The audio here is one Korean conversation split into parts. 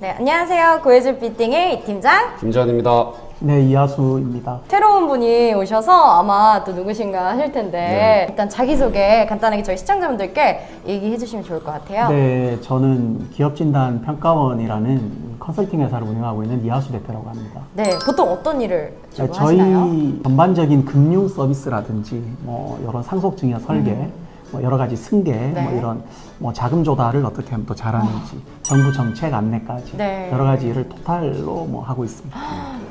네, 안녕하세요. 고혜줄 빌딩의 이 팀장 김재환입니다. 네, 이하수입니다. 새로운 분이 오셔서 아마 또 누구신가 하실 텐데 일단 자기소개 간단하게 저희 시청자분들께 얘기해 주시면 좋을 것 같아요. 네, 저는 기업진단 평가원이라는 컨설팅 회사를 운영하고 있는 이하수 대표라고 합니다. 네, 보통 어떤 일을 주로 저희 하시나요? 전반적인 금융 서비스라든지 뭐 여러 상속 증여 설계, 뭐 여러 가지 승계, 네. 뭐 이런 뭐 자금 조달을 어떻게 하면 또 잘하는지, 정부 정책 안내까지 네. 여러 가지 일을 토탈로 뭐 하고 있습니다.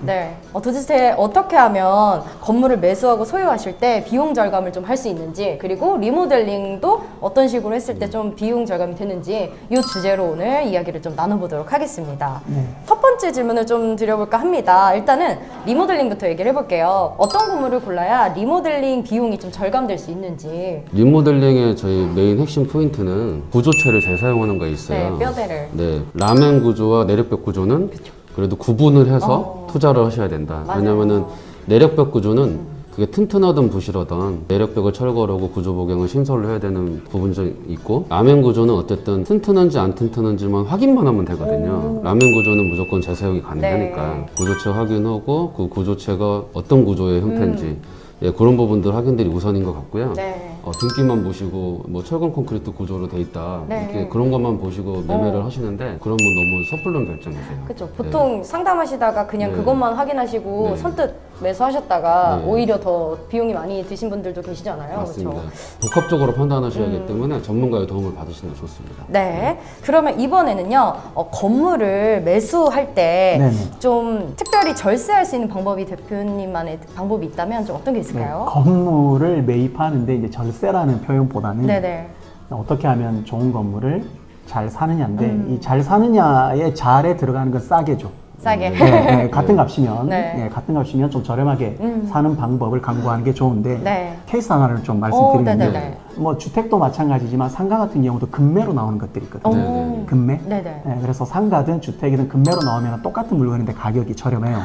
네, 도대체 어떻게 하면 건물을 매수하고 소유하실 때 비용 절감을 좀 할 수 있는지, 그리고 리모델링도 어떤 식으로 했을 때 좀 비용 절감이 되는지 이 주제로 오늘 이야기를 좀 나눠보도록 하겠습니다. 네. 첫 번째 질문을 좀 드려볼까 합니다. 일단은 리모델링부터 얘기를 해볼게요. 어떤 건물을 골라야 리모델링 비용이 좀 절감될 수 있는지. 리모델링의 저희 메인 핵심 포인트는 구조체를 재사용하는 거에 있어요. 네, 뼈대를. 네, 라멘 구조와 내력벽 구조는 그래도 구분을 해서 투자를 하셔야 된다. 맞아요. 왜냐면은 내력벽 구조는 그게 튼튼하든 부실하든 내력벽을 철거하고 구조 복용을 신설을 해야 되는 부분이 좀 있고, 라멘 구조는 어쨌든 튼튼한지 안 튼튼한지만 확인만 하면 되거든요. 라멘 구조는 무조건 재사용이 가능하니까 네. 구조체 확인하고 그 구조체가 어떤 구조의 형태인지 예, 그런 부분들 확인들이 우선인 것 같고요. 네. 등기만 보시고 뭐 철근 콘크리트 구조로 돼 있다 네. 이렇게 그런 것만 보시고 매매를 하시는데, 그러면 너무 섣불른 결정이세요. 그렇죠. 보통 상담하시다가 그냥 네. 그것만 확인하시고 네. 선뜻 매수하셨다가 네. 오히려 더 비용이 많이 드신 분들도 계시잖아요. 맞습니다. 그렇죠? 복합적으로 판단하셔야 하기 때문에 전문가의 도움을 받으시는 게 좋습니다. 네. 그러면 이번에는요, 건물을 매수할 때 네네. 좀 특별히 절세할 수 있는 방법이 대표님만의 방법이 있다면 좀 어떤 게 있을까요? 건물을 매입하는데 이제 절세라는 표현보다는 네네. 어떻게 하면 좋은 건물을 잘 사느냐인데, 이 잘 사느냐의 잘에 들어가는 건 싸게죠. 싸게. 네, 같은 값이면 네. 네, 같은 값이면 좀 저렴하게 사는 방법을 강구하는 게 좋은데, 네. 케이스 하나를 좀 말씀드리면 네네네. 뭐 주택도 마찬가지지만 상가 같은 경우도 금매로 나오는 것들이 있거든요. 네. 금매. 네네. 네, 그래서 상가든 주택이든 금매로 나오면 똑같은 물건인데 가격이 저렴해요.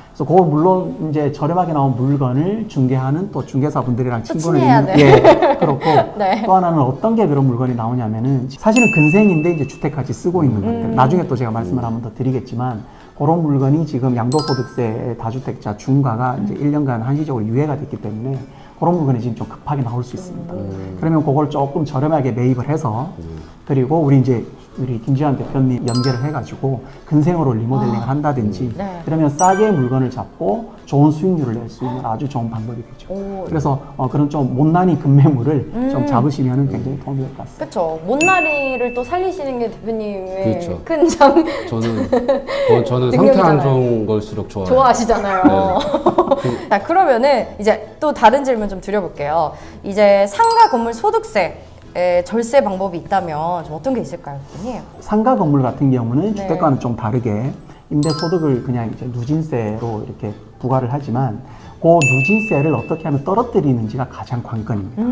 그래서 그거 물론 이제 저렴하게 나온 물건을 중개하는 또 중개사분들이랑 친분을 친해야 있는, 돼. 예, 그렇고 네. 또 하나는 어떤 게 그런 물건이 나오냐면은 사실은 근생인데 이제 주택같이 쓰고 있는 것들, 나중에 또 제가 말씀을 한번 더 드리겠지만, 그런 물건이 지금 양도소득세 다주택자 중과가 이제 1년간 한시적으로 유예가 됐기 때문에 그런 물건이 지금 좀 급하게 나올 수 있습니다. 그러면 그걸 조금 저렴하게 매입을 해서, 그리고 우리 김지환 대표님 연계를 해가지고 근생으로 리모델링을 한다든지, 네. 그러면 싸게 물건을 잡고 좋은 수익률을 낼 수 있는 아주 좋은 방법이 되죠. 오. 그래서 그런 좀 못난이 금매물을 좀 잡으시면 굉장히 도움이 될 것 같습니다. 그렇죠. 못나리를 또 살리시는 게 대표님의 그렇죠. 큰 장. 저는 상태 능력이잖아요. 안 좋은 걸수록 좋아요. 좋아하시잖아요. 네. 자, 그러면은 이제 또 다른 질문 좀 드려볼게요. 이제 상가 건물 소득세 절세 방법이 있다면 좀 어떤 게 있을까요, 대표님? 상가 건물 같은 경우는 네. 주택과는 좀 다르게 임대 소득을 그냥 이제 누진세로 이렇게 부과를 하지만, 그 누진세를 어떻게 하면 떨어뜨리는지가 가장 관건입니다.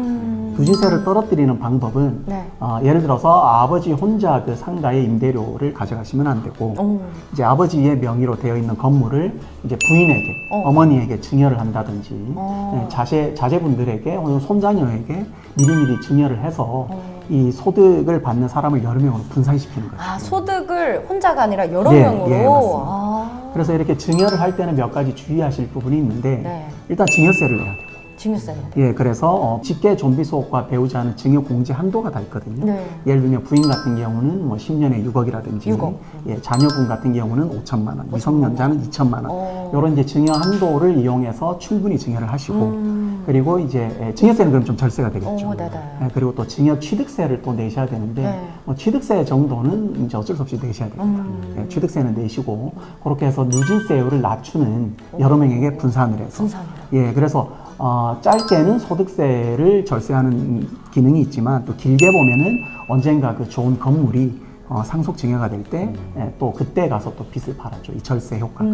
누진세를 떨어뜨리는 방법은 네. 예를 들어서 아버지 혼자 그 상가의 임대료를 가져가시면 안 되고, 오. 이제 아버지의 명의로 되어 있는 건물을 이제 부인에게, 어머니에게 증여를 한다든지, 네, 자제분들에게 혹은 손자녀에게 미리미리 증여를 해서 이 소득을 받는 사람을 여러 명으로 분산시키는 거죠. 아, 소득을 혼자가 아니라 여러 예, 명으로. 예, 맞습니다. 아, 그래서 이렇게 증여를 할 때는 몇 가지 주의하실 부분이 있는데, 네. 일단 증여세를 내야 돼요. 증여세는. 예, 그래서 직계 좀비 소득과 배우자는 증여 공제 한도가 다 있거든요. 네. 예를 들면 부인 같은 경우는 뭐 10년에 6억이라든지, 6억. 예, 자녀분 같은 경우는 5천만 원, 미성년자는 2천만 원. 이런 이제 증여 한도를 이용해서 충분히 증여를 하시고, 그리고 이제 증여세는 그럼 좀 절세가 되겠죠. 오, 네네. 예, 그리고 또 증여 취득세를 또 내셔야 되는데, 네. 뭐 취득세 정도는 이제 어쩔 수 없이 내셔야 됩니다. 예, 취득세는 내시고, 그렇게 해서 누진세율을 낮추는 여러 명에게 분산을 해서. 분산을. 예, 그래서 짧게는 소득세를 절세하는 기능이 있지만, 또 길게 보면은 언젠가 그 좋은 건물이 상속 증여가 될 때 또 그때 가서 또 빚을 팔았죠. 이 절세 효과가.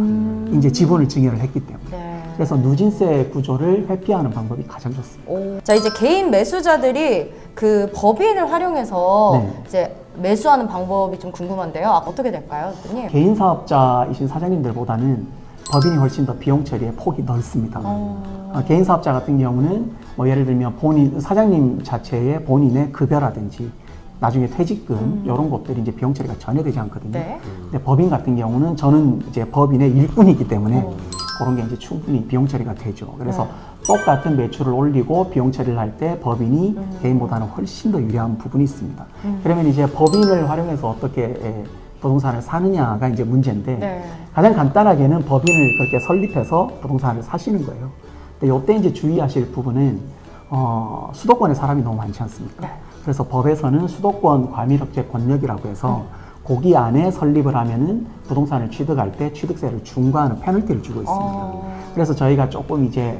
이제 지분을 증여를 했기 때문에. 네. 그래서 누진세 구조를 회피하는 방법이 가장 좋습니다. 오. 자, 이제 개인 매수자들이 그 법인을 활용해서 네. 이제 매수하는 방법이 좀 궁금한데요. 어떻게 될까요, 대표님? 개인 사업자이신 사장님들보다는 법인이 훨씬 더 비용 처리의 폭이 넓습니다. 개인 사업자 같은 경우는 뭐 예를 들면 사장님 자체의 본인의 급여라든지 나중에 퇴직금 이런 것들이 이제 비용 처리가 전혀 되지 않거든요. 네. 근데 법인 같은 경우는 저는 이제 법인의 일꾼이기 때문에 그런 게 이제 충분히 비용 처리가 되죠. 그래서 똑같은 매출을 올리고 비용 처리를 할 때 법인이 개인보다는 훨씬 더 유리한 부분이 있습니다. 그러면 이제 법인을 활용해서 어떻게 부동산을 사느냐가 이제 문제인데 네. 가장 간단하게는 법인을 그렇게 설립해서 부동산을 사시는 거예요. 근데 이때 이제 주의하실 부분은 수도권에 사람이 너무 많지 않습니까? 네. 그래서 법에서는 수도권 과밀업체 권역이라고 해서 거기 안에 설립을 하면은 부동산을 취득할 때 취득세를 중과하는 페널티를 주고 있습니다. 그래서 저희가 조금 이제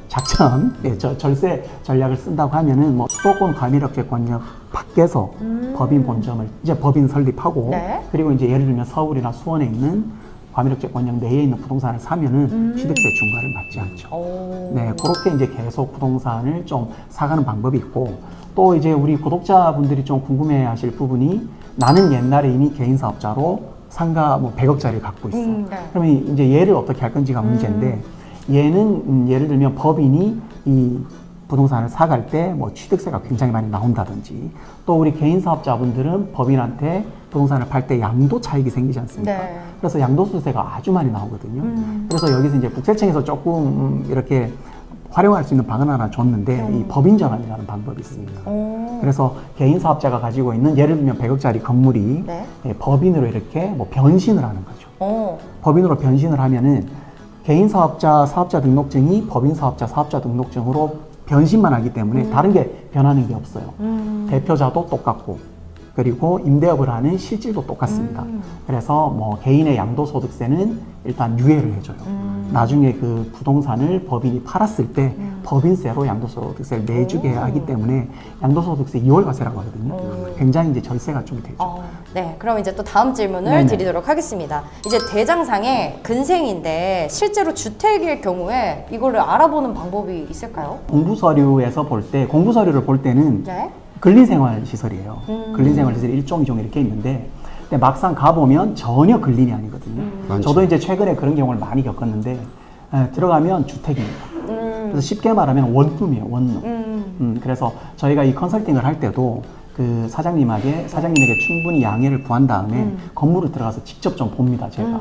작전, 절세 전략을 쓴다고 하면은 뭐 수도권 과밀업체 권역 밖에서 법인 본점을 이제 법인 설립하고 네. 그리고 이제 예를 들면 서울이나 수원에 있는 과밀업체 권역 내에 있는 부동산을 사면은 취득세 중과를 받지 않죠. 네, 그렇게 이제 계속 부동산을 좀 사가는 방법이 있고 또 이제 우리 구독자분들이 좀 궁금해하실 부분이 나는 옛날에 이미 개인 사업자로 상가 뭐 100억짜리를 갖고 있어. 네. 그러면 이제 얘를 어떻게 할 건지가 문제인데 얘는 예를 들면 법인이 이 부동산을 사갈 때 뭐 취득세가 굉장히 많이 나온다든지 또 우리 개인 사업자분들은 법인한테 부동산을 팔 때 양도 차익이 생기지 않습니까? 네. 그래서 양도소득세가 아주 많이 나오거든요. 그래서 여기서 이제 국세청에서 조금 이렇게 활용할 수 있는 방안 하나 줬는데 이 법인 전환이라는 방법이 있습니다. 그래서 개인 사업자가 가지고 있는 예를 들면 100억짜리 건물이 네. 법인으로 이렇게 뭐 변신을 하는 거죠. 법인으로 변신을 하면은 개인 사업자 사업자 등록증이 법인 사업자 사업자 등록증으로 변신만 하기 때문에 다른 게 변하는 게 없어요. 대표자도 똑같고 그리고 임대업을 하는 실질도 똑같습니다. 그래서 뭐 개인의 양도소득세는 일단 유예를 해줘요. 나중에 그 부동산을 법인이 팔았을 때 법인세로 양도소득세를 내주게 하기 때문에 양도소득세 2월과세라고 하거든요. 굉장히 이제 절세가 좀 되죠. 네, 그럼 이제 또 다음 질문을 네네. 드리도록 하겠습니다. 이제 대장상의 근생인데 실제로 주택일 경우에 이거를 알아보는 방법이 있을까요? 공부서류에서 볼 때, 공부서류를 볼 때는 네. 근린생활시설이에요. 근린생활시설이 일종, 이종 이렇게 있는데 근데 막상 가보면 전혀 근린이 아니거든요. 많죠. 저도 이제 최근에 그런 경우를 많이 겪었는데 들어가면 주택입니다. 그래서 쉽게 말하면 원룸이에요, 원룸. 그래서 저희가 이 컨설팅을 할 때도 그 사장님에게 충분히 양해를 구한 다음에 건물을 들어가서 직접 좀 봅니다, 제가.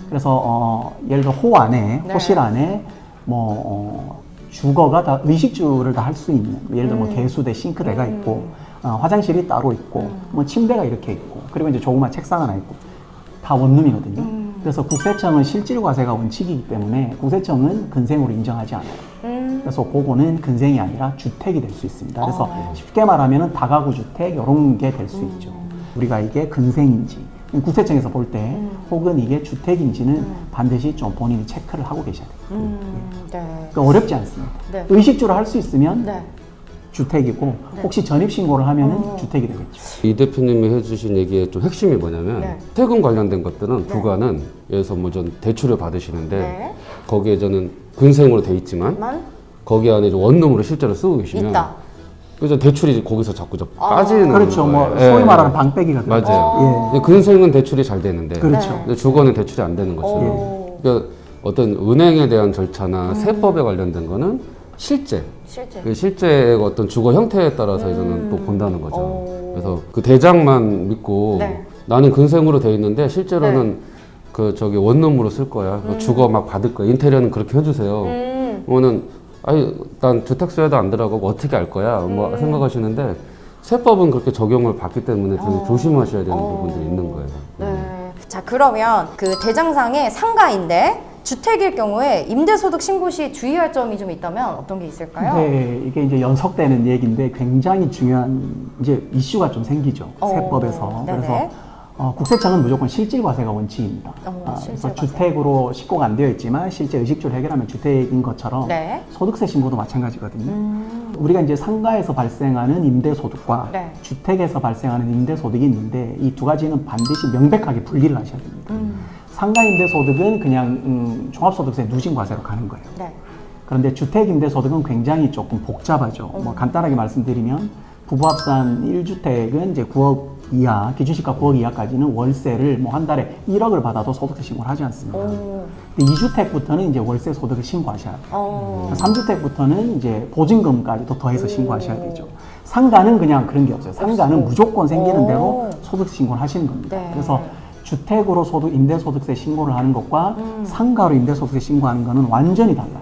그래서 예를 들어 호 안에, 네. 호실 안에 뭐 주거가 다 의식주를 다 할 수 있는 예를 들어 뭐 개수대, 싱크대가 있고 화장실이 따로 있고 뭐 침대가 이렇게 있고 그리고 이제 조그만 책상 하나 있고 다 원룸이거든요. 그래서 국세청은 실질과세가 원칙이기 때문에 국세청은 근생으로 인정하지 않아요. 그래서 그거는 근생이 아니라 주택이 될 수 있습니다. 그래서 쉽게 말하면 다가구 주택 이런 게 될 수 있죠. 우리가 이게 근생인지 국세청에서 볼 때 혹은 이게 주택인지는 반드시 좀 본인이 체크를 하고 계셔야 돼요. 네. 그러니까 어렵지 않습니다. 네. 의식주를 할 수 있으면 네. 주택이고 혹시 전입신고를 하면은 주택이 되겠죠. 이 대표님이 해주신 얘기의 좀 핵심이 뭐냐면 네. 세금 관련된 것들은 부과는 예를 들어서 뭐 전 대출을 받으시는데 네. 거기에 저는 근생으로 돼 있지만 만 거기 안에 이제 원룸으로 실제로 쓰고 계시면 있다. 그래서 대출이 거기서 자꾸 빠지는 그렇죠. 뭐 거예요. 소위 말하는 방빼기가 되죠. 맞아요. 근데 근생은 대출이 잘 되는데 그렇죠. 근데 주거는 대출이 안 되는 거죠. 그러니까 어떤 은행에 대한 절차나 세법에 관련된 거는 실제 실제. 그 실제의 어떤 주거 형태에 따라서 저는 또 본다는 거죠. 그래서 그 대장만 믿고 네. 나는 근생으로 돼 있는데 실제로는 그 저기 원룸으로 쓸 거야. 그 주거 막 받을 거야. 인테리어는 그렇게 해주세요. 그거는 아니 난 주택수에도 안 들어가고 어떻게 알 거야. 뭐 생각하시는데 세법은 그렇게 적용을 받기 때문에 되게 조심하셔야 되는 부분들이 있는 거예요. 네. 자, 그러면 그 대장상의 상가인데 주택일 경우에 임대소득 신고 시 주의할 점이 좀 있다면 어떤 게 있을까요? 네, 이게 이제 연속되는 얘기인데 굉장히 중요한 이제 이슈가 좀 생기죠. 세법에서. 네네. 그래서 국세청은 무조건 실질과세가 원칙입니다. 그래서 실질과세. 주택으로 신고가 안 되어 있지만 실제 의식주를 해결하면 주택인 것처럼 네. 소득세 신고도 마찬가지거든요. 우리가 이제 상가에서 발생하는 임대소득과 네. 주택에서 발생하는 임대소득이 있는데 이 두 가지는 반드시 명백하게 분리를 하셔야 됩니다. 상가 임대소득은 그냥 종합소득세 누진과세로 가는 거예요. 네. 그런데 주택임대소득은 굉장히 조금 복잡하죠. 뭐 간단하게 말씀드리면 부부합산 1주택은 이제 9억 이하, 기준시가 9억 이하까지는 월세를 뭐 한 달에 1억을 받아도 소득세 신고를 하지 않습니다. 근데 2주택부터는 이제 월세 소득을 신고하셔야 돼요. 3주택부터는 이제 보증금까지 또 더해서 신고하셔야 되죠. 상가는 그냥 그런 게 없어요. 상가는 무조건 생기는 대로 소득세 신고를 하시는 겁니다. 네. 그래서 주택으로 임대소득세 신고를 하는 것과 상가로 임대소득세 신고하는 거는 완전히 달라요.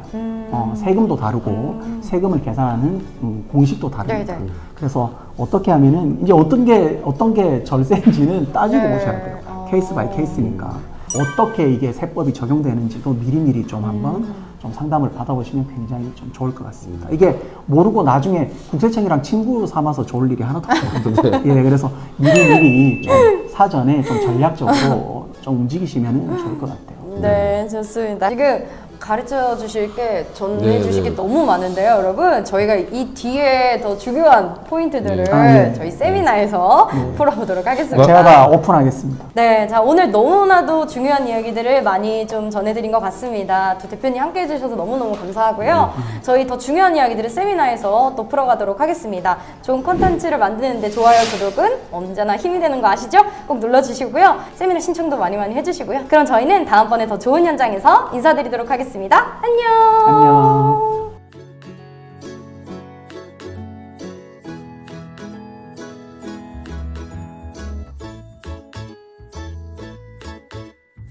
세금도 다르고 세금을 계산하는 공식도 다릅니다. 네네. 그래서 어떻게 하면은 이제 어떤 게 절세인지는 따지고 네. 보셔야 돼요. 케이스 바이 케이스니까 어떻게 이게 세법이 적용되는지도 미리미리 좀 한번 좀 상담을 받아보시면 굉장히 좀 좋을 것 같습니다. 이게 모르고 나중에 국세청이랑 친구 삼아서 좋을 일이 하나도 없거든요. 예, 그래서 미리미리 좀 사전에 좀 전략적으로 좀 움직이시면 좋을 것 같아요. 네, 좋습니다. 지금 가르쳐 주실 게, 전해 주실 게 네. 너무 많은데요, 여러분. 저희가 이 뒤에 더 중요한 포인트들을 네. 네. 저희 세미나에서 풀어보도록 하겠습니다. 제가 다 오픈하겠습니다. 네, 자, 오늘 너무나도 중요한 이야기들을 많이 좀 전해드린 것 같습니다. 두 대표님 함께 해주셔서 너무너무 감사하고요. 저희 더 중요한 이야기들을 세미나에서 또 풀어가도록 하겠습니다. 좋은 콘텐츠를 만드는데 좋아요, 구독은 언제나 힘이 되는 거 아시죠? 꼭 눌러주시고요. 세미나 신청도 많이 해주시고요. 그럼 저희는 다음번에 더 좋은 현장에서 인사드리도록 하겠습니다. 안녕! 안녕.